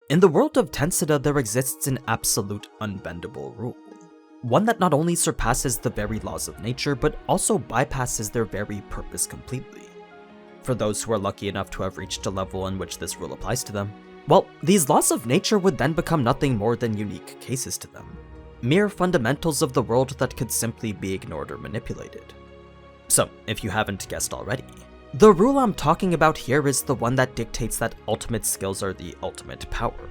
In the world of Tensida, there exists an absolute unbendable rule. One that not only surpasses the very laws of nature, but also bypasses their very purpose completely. For those who are lucky enough to have reached a level in which this rule applies to them, well, these laws of nature would then become nothing more than unique cases to them. Mere fundamentals of the world that could simply be ignored or manipulated. So, if you haven't guessed already, the rule I'm talking about here is the one that dictates that ultimate skills are the ultimate power.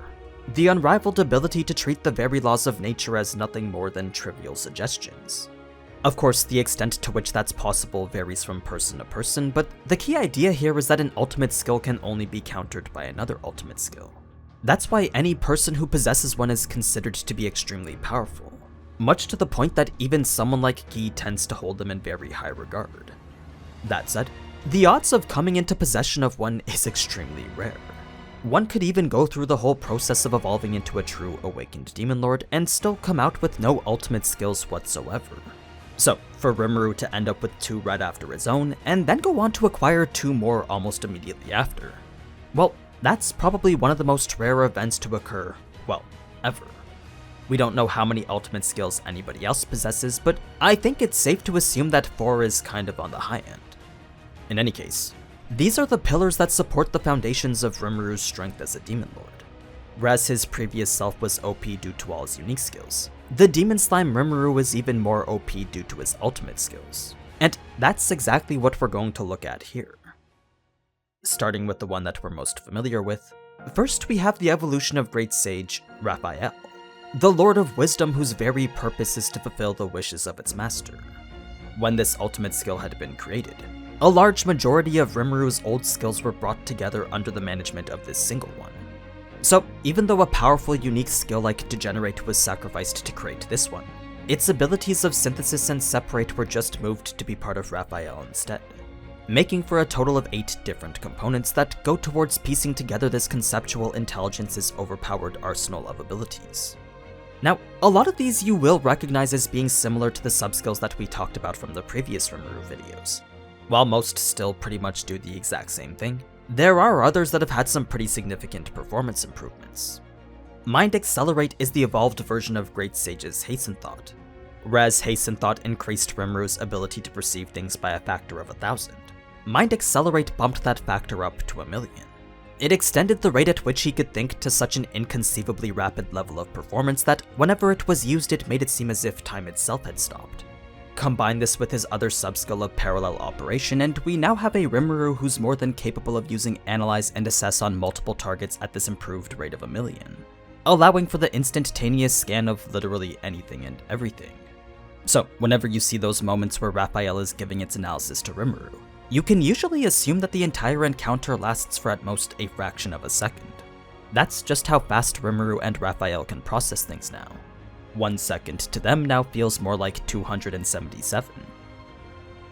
The unrivaled ability to treat the very laws of nature as nothing more than trivial suggestions. Of course, the extent to which that's possible varies from person to person, but the key idea here is that an ultimate skill can only be countered by another ultimate skill. That's why any person who possesses one is considered to be extremely powerful, much to the point that even someone like Guy tends to hold them in very high regard. That said, the odds of coming into possession of one is extremely rare. One could even go through the whole process of evolving into a true awakened demon lord and still come out with no ultimate skills whatsoever. So, for Rimuru to end up with 2 right after his own, and then go on to acquire 2 more almost immediately after, well, that's probably one of the most rare events to occur, well, ever. We don't know how many ultimate skills anybody else possesses, but I think it's safe to assume that 4 is kind of on the high end. In any case, these are the pillars that support the foundations of Rimuru's strength as a demon lord. Whereas his previous self was OP due to all his unique skills, the Demon Slime Rimuru is even more OP due to his ultimate skills. And that's exactly what we're going to look at here. Starting with the one that we're most familiar with, first we have the evolution of Great Sage Raphael, the Lord of Wisdom whose very purpose is to fulfill the wishes of its master. When this ultimate skill had been created, a large majority of Rimuru's old skills were brought together under the management of this single one. So, even though a powerful unique skill like Degenerate was sacrificed to create this one, its abilities of Synthesis and Separate were just moved to be part of Raphael instead, making for a total of 8 different components that go towards piecing together this conceptual intelligence's overpowered arsenal of abilities. Now, a lot of these you will recognize as being similar to the subskills that we talked about from the previous Rimuru videos. While most still pretty much do the exact same thing, there are others that have had some pretty significant performance improvements. Mind Accelerate is the evolved version of Great Sage's Hasten Thought. Whereas Hasten Thought increased Rimuru's ability to perceive things by a factor of 1,000, Mind Accelerate bumped that factor up to 1,000,000. It extended the rate at which he could think to such an inconceivably rapid level of performance that whenever it was used it made it seem as if time itself had stopped. Combine this with his other subskill of Parallel Operation, and we now have a Rimuru who's more than capable of using Analyze and Assess on multiple targets at this improved rate of 1,000,000, allowing for the instantaneous scan of literally anything and everything. So, whenever you see those moments where Raphael is giving its analysis to Rimuru, you can usually assume that the entire encounter lasts for at most a fraction of a second. That's just how fast Rimuru and Raphael can process things now. 1 second to them now feels more like 277.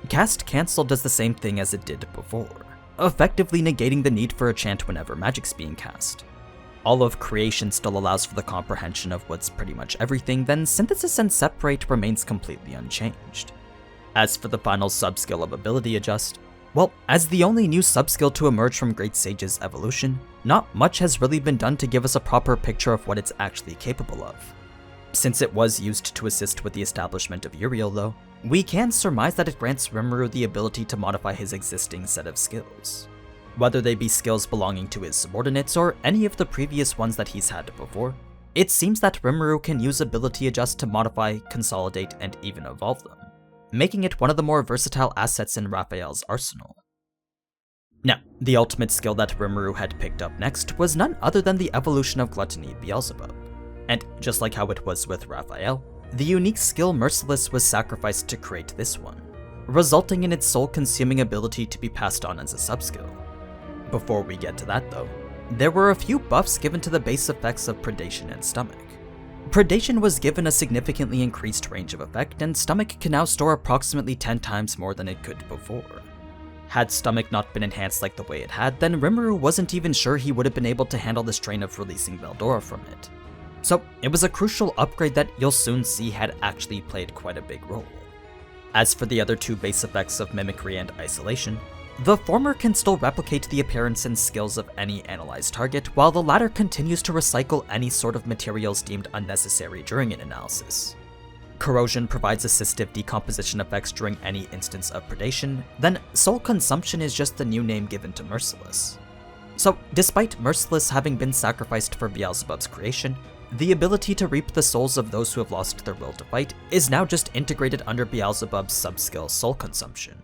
Cast Cancel does the same thing as it did before, effectively negating the need for a chant whenever magic's being cast. All of Creation still allows for the comprehension of what's pretty much everything, then Synthesis and Separate remains completely unchanged. As for the final subskill of Ability Adjust, well, as the only new subskill to emerge from Great Sage's evolution, not much has really been done to give us a proper picture of what it's actually capable of. Since it was used to assist with the establishment of Uriel though, we can surmise that it grants Rimuru the ability to modify his existing set of skills. Whether they be skills belonging to his subordinates or any of the previous ones that he's had before, it seems that Rimuru can use Ability Adjust to modify, consolidate, and even evolve them, making it one of the more versatile assets in Raphael's arsenal. Now, the ultimate skill that Rimuru had picked up next was none other than the evolution of Gluttony Beelzebuth. And just like how it was with Raphael, the unique skill Merciless was sacrificed to create this one, resulting in its soul-consuming ability to be passed on as a subskill. Before we get to that though, there were a few buffs given to the base effects of Predation and Stomach. Predation was given a significantly increased range of effect, and Stomach can now store approximately 10 times more than it could before. Had Stomach not been enhanced like the way it had, then Rimuru wasn't even sure he would have been able to handle the strain of releasing Veldora from it. So it was a crucial upgrade that you'll soon see had actually played quite a big role. As for the other 2 base effects of Mimicry and Isolation, The former can still replicate the appearance and skills of any analyzed target, while the latter continues to recycle any sort of materials deemed unnecessary during an analysis. Corrosion provides assistive decomposition effects during any instance of predation, then soul consumption is just the new name given to Merciless. So, despite Merciless having been sacrificed for Beelzebub's creation, the ability to reap the souls of those who have lost their will to fight is now just integrated under Beelzebub's subskill Soul Consumption.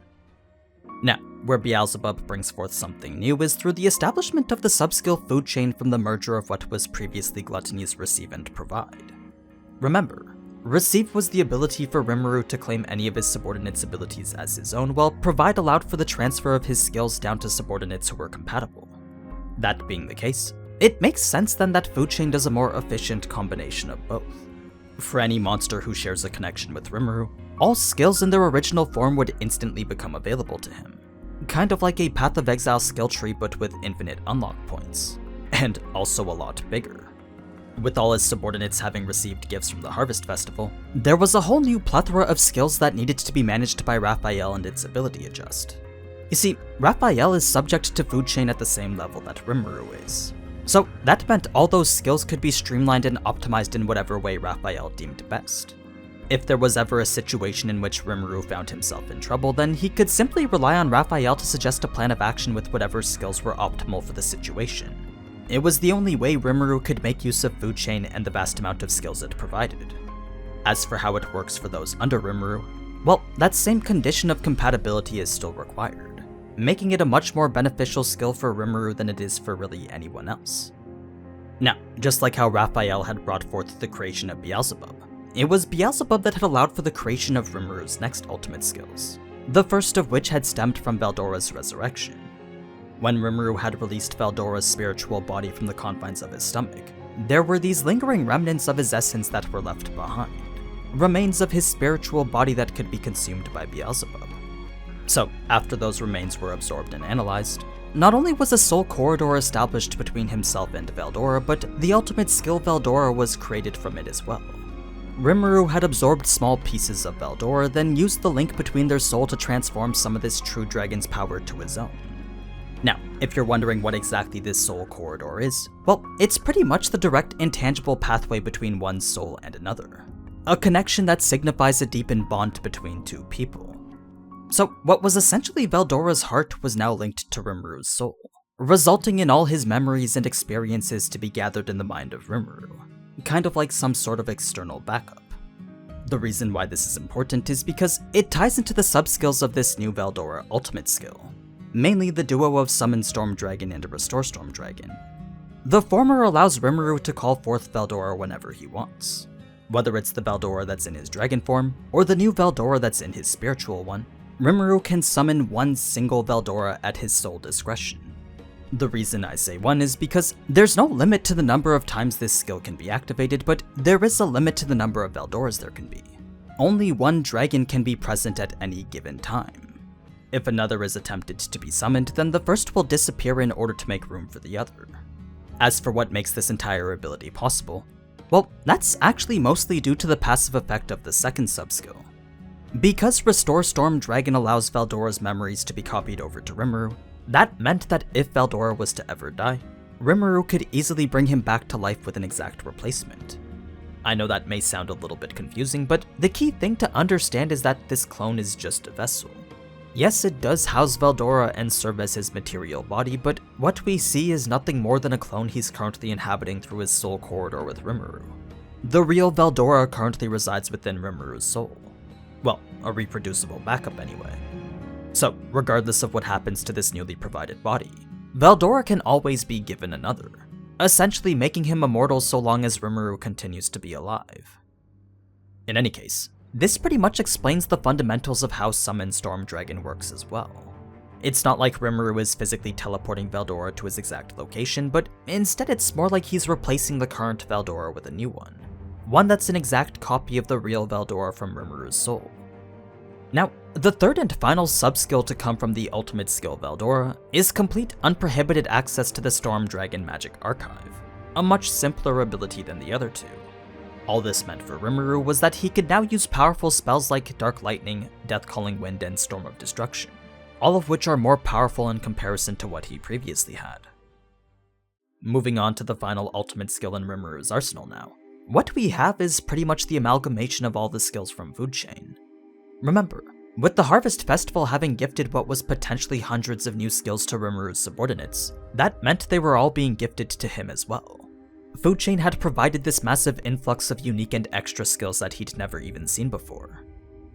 Now, where Beelzebub brings forth something new is through the establishment of the subskill food chain from the merger of what was previously Gluttony's Receive and Provide. Remember, Receive was the ability for Rimuru to claim any of his subordinates' abilities as his own, while Provide allowed for the transfer of his skills down to subordinates who were compatible. That being the case, it makes sense then that food chain does a more efficient combination of both. For any monster who shares a connection with Rimuru, all skills in their original form would instantly become available to him. Kind of like a Path of Exile skill tree but with infinite unlock points. And also a lot bigger. With all his subordinates having received gifts from the Harvest Festival, there was a whole new plethora of skills that needed to be managed by Raphael and its ability adjust. You see, Raphael is subject to food chain at the same level that Rimuru is. So that meant all those skills could be streamlined and optimized in whatever way Raphael deemed best. If there was ever a situation in which Rimuru found himself in trouble, then he could simply rely on Raphael to suggest a plan of action with whatever skills were optimal for the situation. It was the only way Rimuru could make use of food chain and the vast amount of skills it provided. As for how it works for those under Rimuru, well, that same condition of compatibility is still required, making it a much more beneficial skill for Rimuru than it is for really anyone else. Now, just like how Raphael had brought forth the creation of Beelzebub, it was Beelzebub that had allowed for the creation of Rimuru's next ultimate skills, the first of which had stemmed from Veldora's resurrection. When Rimuru had released Veldora's spiritual body from the confines of his stomach, there were these lingering remnants of his essence that were left behind, remains of his spiritual body that could be consumed by Beelzebub. So, after those remains were absorbed and analyzed, not only was a soul corridor established between himself and Veldora, but the ultimate skill Veldora was created from it as well. Rimuru had absorbed small pieces of Veldora, then used the link between their soul to transform some of this true dragon's power to his own. Now, if you're wondering what exactly this soul corridor is, well, it's pretty much the direct intangible pathway between one soul and another. A connection that signifies a deepened bond between two people. So, what was essentially Veldora's heart was now linked to Rimuru's soul, resulting in all his memories and experiences to be gathered in the mind of Rimuru, kind of like some sort of external backup. The reason why this is important is because it ties into the subskills of this new Veldora ultimate skill, mainly the duo of Summon Storm Dragon and Restore Storm Dragon. The former allows Rimuru to call forth Veldora whenever he wants, whether it's the Veldora that's in his dragon form, or the new Veldora that's in his spiritual one. Rimuru can summon one single Veldora at his sole discretion. The reason I say one is because there's no limit to the number of times this skill can be activated, but there is a limit to the number of Veldoras there can be. Only one dragon can be present at any given time. If another is attempted to be summoned, then the first will disappear in order to make room for the other. As for what makes this entire ability possible, well, that's actually mostly due to the passive effect of the second subskill. Because Restore Storm Dragon allows Veldora's memories to be copied over to Rimuru, that meant that if Veldora was to ever die, Rimuru could easily bring him back to life with an exact replacement. I know that may sound a little bit confusing, but the key thing to understand is that this clone is just a vessel. Yes, it does house Veldora and serve as his material body, but what we see is nothing more than a clone he's currently inhabiting through his soul corridor with Rimuru. The real Veldora currently resides within Rimuru's soul. Well, a reproducible backup anyway. So, regardless of what happens to this newly provided body, Veldora can always be given another, essentially making him immortal so long as Rimuru continues to be alive. In any case, this pretty much explains the fundamentals of how Summon Storm Dragon works as well. It's not like Rimuru is physically teleporting Veldora to his exact location, but instead it's more like he's replacing the current Veldora with a new one that's an exact copy of the real Veldora from Rimuru's soul. Now, the third and final subskill to come from the ultimate skill Veldora is complete unprohibited access to the Storm Dragon Magic Archive, a much simpler ability than the other two. All this meant for Rimuru was that he could now use powerful spells like Dark Lightning, Death Calling Wind, and Storm of Destruction, all of which are more powerful in comparison to what he previously had. Moving on to the final ultimate skill in Rimuru's arsenal now. What we have is pretty much the amalgamation of all the skills from Food Chain. Remember, with the Harvest Festival having gifted what was potentially hundreds of new skills to Rimuru's subordinates, that meant they were all being gifted to him as well. Food Chain had provided this massive influx of unique and extra skills that he'd never even seen before.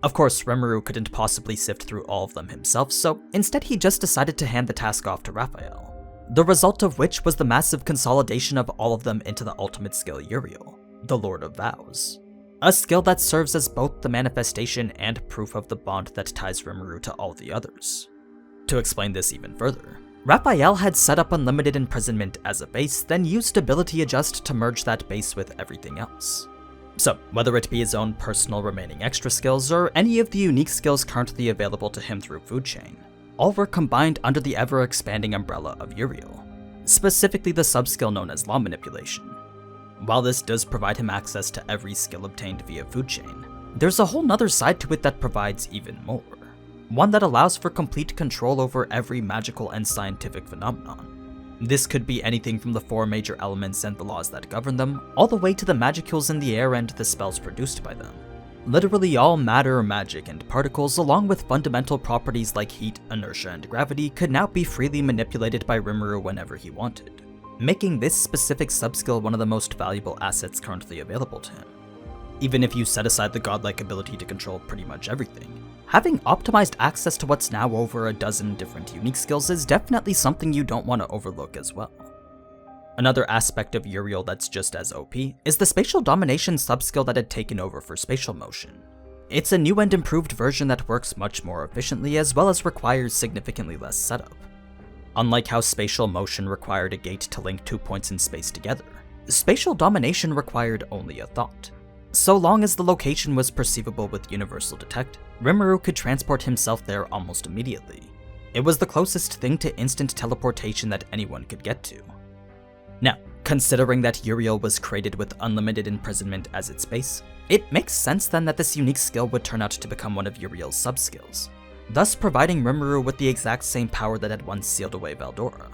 Of course, Rimuru couldn't possibly sift through all of them himself, so instead he just decided to hand the task off to Raphael. The result of which was the massive consolidation of all of them into the ultimate skill Uriel, the Lord of Vows. A skill that serves as both the manifestation and proof of the bond that ties Rimuru to all the others. To explain this even further, Raphael had set up unlimited imprisonment as a base, then used ability adjust to merge that base with everything else. So, whether it be his own personal remaining extra skills or any of the unique skills currently available to him through Food Chain, all were combined under the ever-expanding umbrella of Uriel, specifically the subskill known as Law Manipulation. While this does provide him access to every skill obtained via Food Chain, there's a whole nother side to it that provides even more. One that allows for complete control over every magical and scientific phenomenon. This could be anything from the 4 major elements and the laws that govern them, all the way to the magicules in the air and the spells produced by them. Literally all matter, magic, and particles, along with fundamental properties like heat, inertia, and gravity, could now be freely manipulated by Rimuru whenever he wanted, making this specific subskill one of the most valuable assets currently available to him. Even if you set aside the godlike ability to control pretty much everything, having optimized access to what's now over a dozen different unique skills is definitely something you don't want to overlook as well. Another aspect of Uriel that's just as OP is the spatial domination subskill that had taken over for spatial motion. It's a new and improved version that works much more efficiently as well as requires significantly less setup. Unlike how spatial motion required a gate to link 2 points in space together, spatial domination required only a thought. So long as the location was perceivable with Universal Detect, Rimuru could transport himself there almost immediately. It was the closest thing to instant teleportation that anyone could get to. Now, considering that Uriel was created with unlimited imprisonment as its base, it makes sense then that this unique skill would turn out to become one of Uriel's subskills, thus providing Rimuru with the exact same power that had once sealed away Veldora.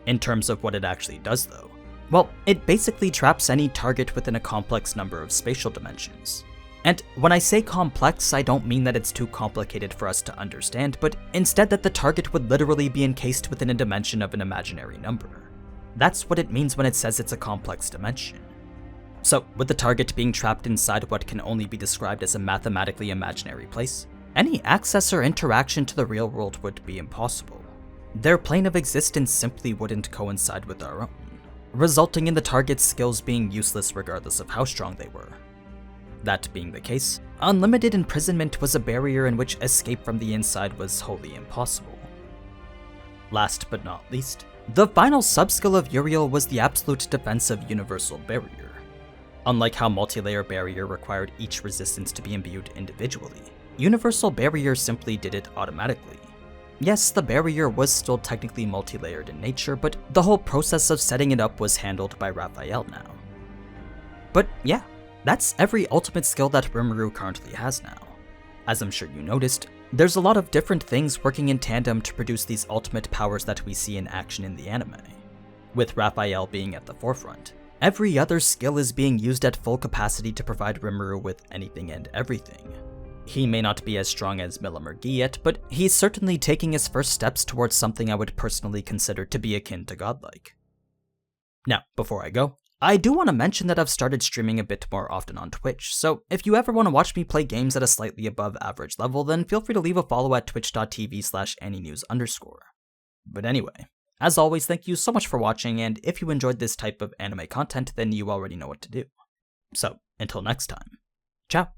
In terms of what it actually does though, well, it basically traps any target within a complex number of spatial dimensions. And when I say complex, I don't mean that it's too complicated for us to understand, but instead that the target would literally be encased within a dimension of an imaginary number. That's what it means when it says it's a complex dimension. So, with the target being trapped inside what can only be described as a mathematically imaginary place, any access or interaction to the real world would be impossible. Their plane of existence simply wouldn't coincide with our own, resulting in the target's skills being useless regardless of how strong they were. That being the case, unlimited imprisonment was a barrier in which escape from the inside was wholly impossible. Last but not least, the final subskill of Uriel was the absolute defense of Universal Barrier. Unlike how Multilayer Barrier required each resistance to be imbued individually, Universal Barrier simply did it automatically. Yes, the barrier was still technically multi-layered in nature, but the whole process of setting it up was handled by Raphael now. But yeah, that's every ultimate skill that Rimuru currently has now. As I'm sure you noticed, there's a lot of different things working in tandem to produce these ultimate powers that we see in action in the anime. With Raphael being at the forefront, every other skill is being used at full capacity to provide Rimuru with anything and everything. He may not be as strong as Millimurgi yet, but he's certainly taking his first steps towards something I would personally consider to be akin to godlike. Now, before I go, I do want to mention that I've started streaming a bit more often on Twitch, so if you ever want to watch me play games at a slightly above average level, then feel free to leave a follow at twitch.tv/AniNews_. But anyway, as always, thank you so much for watching, and if you enjoyed this type of anime content, then you already know what to do. So, until next time, ciao!